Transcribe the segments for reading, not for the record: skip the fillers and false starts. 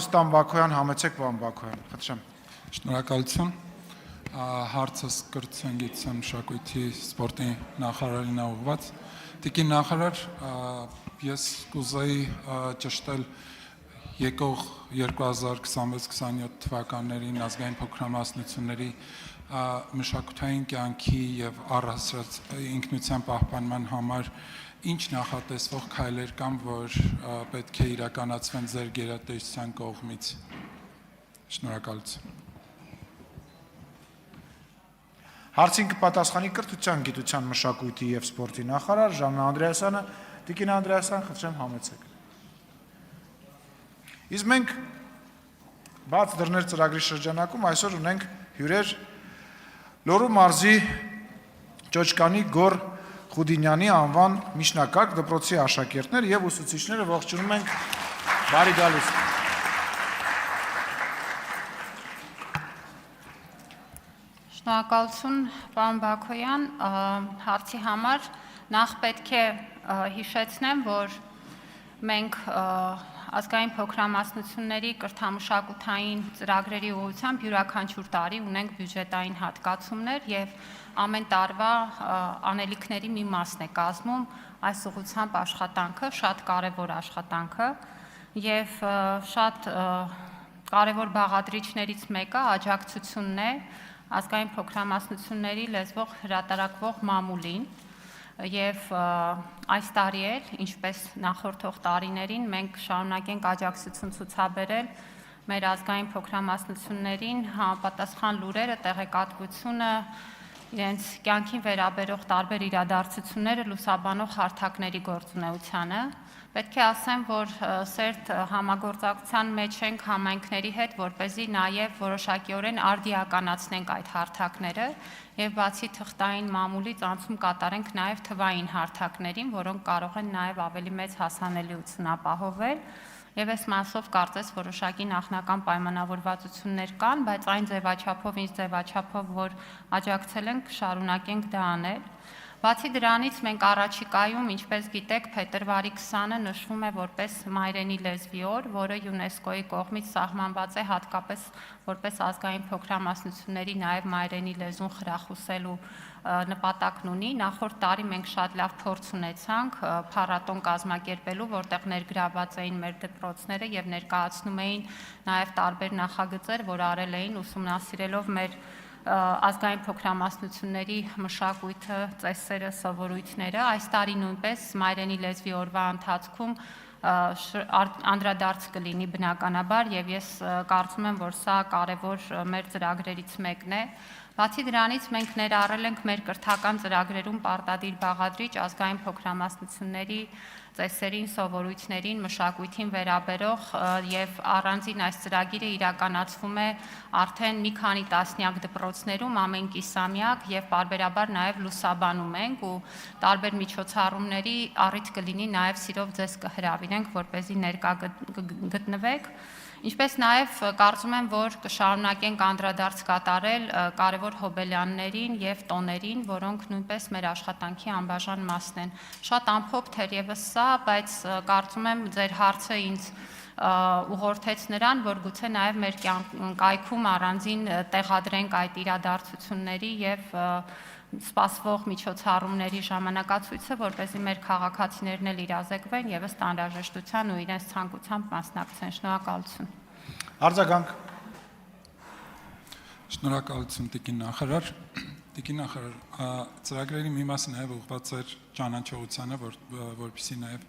Ռուստամ Բաքոյան, համեցեք պարոն Բաքոյան, խնդրեմ։ Շնորհակալություն։ Հարցս կրթության, գիտության, մշակույթի, սպորտի նախարարին է ուղղված։ Տիկին նախարար, ես կուզեի ճշտել եկող 2026-27 թվականներին ազգային փոքրամասնությունների մշակութային կյանքի եւ առհասարակ ինքնության պահպանման համար ինչ նախատեսվող քայլեր կան, որ պետք է իրականացվեն ձեր գերատեսչության կողմից։ Շնորհակալություն։ Հարցին կպատասխանի կրթության, գիտության, մշակույթի եւ սպորտի նախարար Ժաննա Անդրեասյանը, Տիկին Անդրեասյան, խնդրեմ համեցեք։ Իսկ մենք բաց դռներ ծրագրի շրջանակում այսօր ունենք հյուրեր Լոռու մարզի Ճոճկանի Գոր Խուդինյանի անվան միջնակարգ դպրոցի աշակերտներ եւ ուսուցիչները, ողջունում ենք, բարի գալուս։ Շնորհակալություն, պարոն Բաքոյան, հարցի համար նախ պետք է հիշեցնեմ, որ մենք ազգային փոքրամասնությունների կրթամշակութային ծրագրերի ուղղությամբ յուրաքանչյուր տարի ունենք բյուջետային հատկացումներ եւ ամեն տարվա անելիքների մի մասն է կազմում այս ուղղությամբ աշխատանքը, շատ կարեւոր աշխատանքը եւ շատ կարեւոր բաղադրիչներից մեկը աջակցությունն է ազգային փոքրամասնությունների լեզվող հրատարակվող մամուլին եւ այս տարի էլ, ինչպես նախորդող տարիներին, մենք շարունակենք աջակցություն ցուցաբերել մեր ազգային փոքրամասնություններին համապատասխան լուրերը, տեղեկատվությունը, իրենց կյանքին վերաբերող տարբեր իրադարձությունները լուսաբանող հարթակների գործունեությանը։ Պետք է ասեմ, որ սերտ համագործակցության մեջ ենք համայնքների հետ, որպեսզի նաև որոշակիորեն արդիականացնենք այդ հարթակները եւ բացի թղթային մամուլից անցում կատարենք նաև թվային հարթակներին, որոնք կարող են նաև ավելի մեծ հասանելիություն ապահովել։ Եվ այս մասով կարծես որոշակի նախնական պայմանավորվածություններ կան, բայց այն ձևաչափով, ինչ ձևաչափով, որ աջակցել ենք, շարունակենք դա անել։ Բացի դրանից մենք առաջիկայում, ինչպես գիտեք, փետրվարի 20-ը նշվում է որպես մայրենի լեզվի օր, որը ՅՈՒՆԵՍԿՕ-ի կողմից սահմանված է հատկապես որպես ազգային փոքրամասնությունների նաև մայրենի լեզուն խրախուսելու նպատակն ունի։ Նախորդ տարի մենք շատ լավ փորձ ունեցանք փառատոն կազմակերպելու, որտեղ ներգրաված էին մեր դպրոցները եւ ներկայացնում էին նաև տարբեր նախագծեր, որ արել էին ուսումնասիրելով մեր ազգային փոքրամասնությունների մշակույթը, ծեսերը, սովորույթները։ Այս տարի նույնպես մայրենի լեզվի օրվա ընթացքում անդրադարձ կլինի բնականաբար եւ ես կարծում եմ, որ սա կարեւոր մեր ծրագրերից մեկն է։ Բացի դրանից մենք ներառել ենք մեր կրթական ծրագրերում պարտադիր բաղադրիչ ազգային փոքրամասնությունների ծեսերին, սովորույթներին, մշակույթին վերաբերող եւ առանձին այս ծրագիրը իրականացվում է արդեն մի քանի տասնյակ դպրոցներում ամեն կիսամյակ եւ պարբերաբար նաեւ լուսաբանում ենք ու տարբեր միջոցառումների առիթ կլինի նաեւ սիրով ձեզ կհրավիրենք, որպեսզի ներկա գտնվեք։ Ինչպես նաև կարծում եմ, որ կշարունակենք անդրադարձ կատարել կարևոր հոբելյաններին եւ տոներին, որոնք նույնպես մեր աշխատանքի անբաժան մասն են։ Շատ ամփոփ թերևս սա, բայց կարծում եմ ձեր հարցը ինձ ուղղորդեց նրան, որ գուցե նաև մեր կայքում առանձին տեղադրենք այդ իրադարձությունների եւ սպասվող միջոցառումների ժամանակացույցը, որպեսզի մեր քաղաքացիներն էլ իրազեկվեն եւ ըստ անհրաժեշտության ու իրենց ցանկությամբ մասնակցեն։ Շնորհակալություն։ Արձագանք։ Շնորհակալություն Տիկին նախարար։ Տիկին նախարար, ծրագրերի մի մասը նաև ուղղված էր ճանաչողությանը, որպեսզի նաև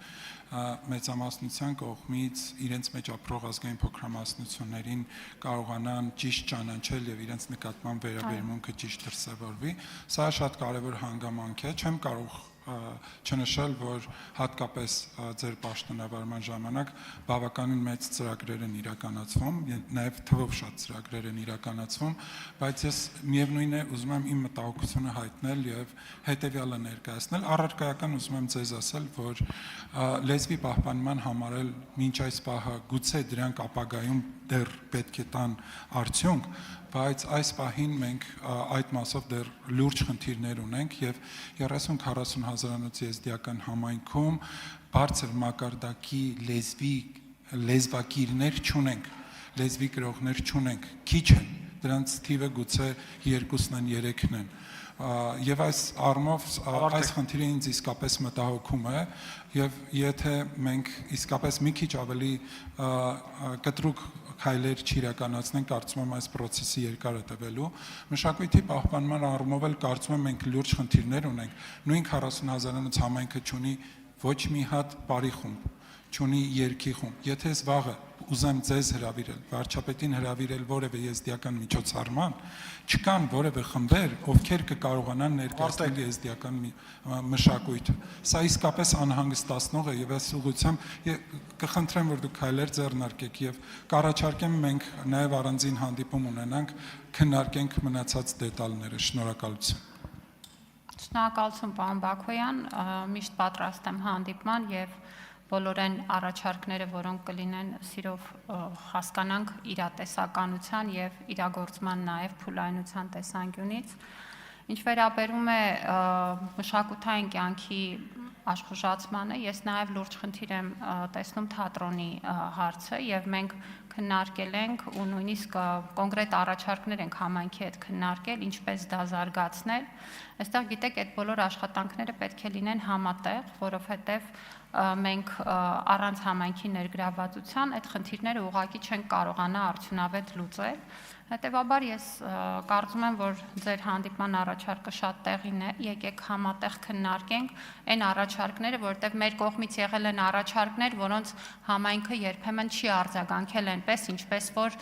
մեծամասնության կողմից իրենց մեջ ապրող ազգային փոքրամասնություններին կարողանան ճիշտ ճանաչել եւ իրենց նկատմամբ վերաբերմունքը ճիշտ դրսևորվի։ Սա շատ կարեւոր հանգամանք է, չեմ կարող չնշել, որ հատկապես ձեր պաշտոնավարման ժամանակ բավականին մեծ ծրագրեր են իրականացվում, նաև թվով շատ ծրագրեր են իրականացվում, բայց ես միևնույն է ուզում եմ իմ մտահոգությունը հայտնել եւ հետեւյալը ներկայացնել։ Առարկայական ուզում եմ ձեզ ասել, որ լեզվի պահպանման համար էլ մինչ այս պահը գուցե դրանք ապագայում դեռ պետք է տան արդյունք, բայց այս պահին մենք այդ մասով դեռ լուրջ խնդիրներ ունենք եւ 30-40 հազարանոց եզդիական համայնքում բարձր մակարդակի լեզվակիրներ չունենք։ լեզվի կրողներ չունենք, քիչ են, դրանց թիվը գուցե 2-ն են, 3-ն են։ Եվ այս առումով այս խնդիրը ինձ իսկապես մտահոգում է, եւ եթե մենք իսկապես մի քիչ ավելի կտրուկ քայլեր չիրականացնենք, կարծում եմ այս process-ի երկար է տևելու։ Մշակույթի պահպանման առումով էլ կարծում եմ մենք լուրջ խնդիրներ ունենք։ Նույն 40,000-ից համայնքը չունի ոչ մի հատ բարի խումբ, չունի երգի խումբ։ Եթե ես վաղը ուզեմ ձեզ հրավիրել, վարչապետին հրավիրել որևէ եզդիական միջոցառման, չկան որևէ խմբեր, ովքեր կկարողանան ներկայացնել եզդիական մշակույթը։ Սա իսկապես անհանգստացնող է եւ այս ուղղությամբ կխնդրեմ, որ դուք քայլեր ձեռնարկեք եւ կառաջարկեմ մենք նաեւ առանձին հանդիպում ունենանք, քննարկենք մնացած դետալները։ Շնորհակալություն։ Շնորհակալություն, պարոն Բաքոյան, միշտ պատրաստ եմ հանդիպման եւ բոլոր այն առաջարկները, որոնք կլինեն, սիրով հասկանանք իրատեսականության եւ իրագործման նաեւ փուլայնության տեսանկյունից։ Ինչ վերաբերում է մշակութային կյանքի աշխուժացմանը, ես նաեւ լուրջ խնդիր եմ տեսնում թատրոնի հարցը եւ մենք քննարկել ենք ու նույնիսկ կոնկրետ առաջարկներ ենք համայնքի հետ քննարկել, ինչպես դա զարգացնել։ Այստեղ գիտեք, այդ բոլոր աշխատանքները պետք է լինեն համատեղ, որովհետեւ մենք առանց համայնքի ներգրավվածության այդ խնդիրները ուղղակի չենք կարողանա արդյունավետ լուծել։ Հետևաբար ես կարծում եմ, որ ձեր հանդիպման առաջարկը շատ տեղին է, եկեք համատեղ քննարկենք այն առաջարկները, որտեղ մեր կողմից եղել են առաջարկներ, որոնց համայնքը երբեմն չի արձագանքել այնպես, ինչպես որ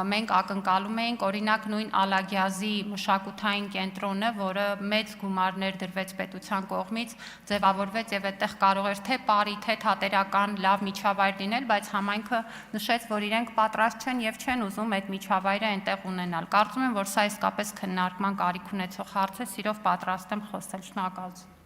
մենք ակնկալում էինք, օրինակ նույն Ալագյազի մշակութային կենտրոնը, որը մեծ գումարներ դրվեց պետության կողմից, ձևավորվեց եւ այդտեղ կարող էր թե բարի, թե թատերական լավ միջավայր լինել, բայց համայնքը նշեց, որ իրենք պատրաստ չեն եւ չեն ուզում այդ միջավայրը այնտեղ ունենալ։ Կարծում եմ, որ սա իսկապես քննարկման կարիք ունեցող հարց է, սիրով պատրաստ եմ խոսել։ Շնորհակալություն։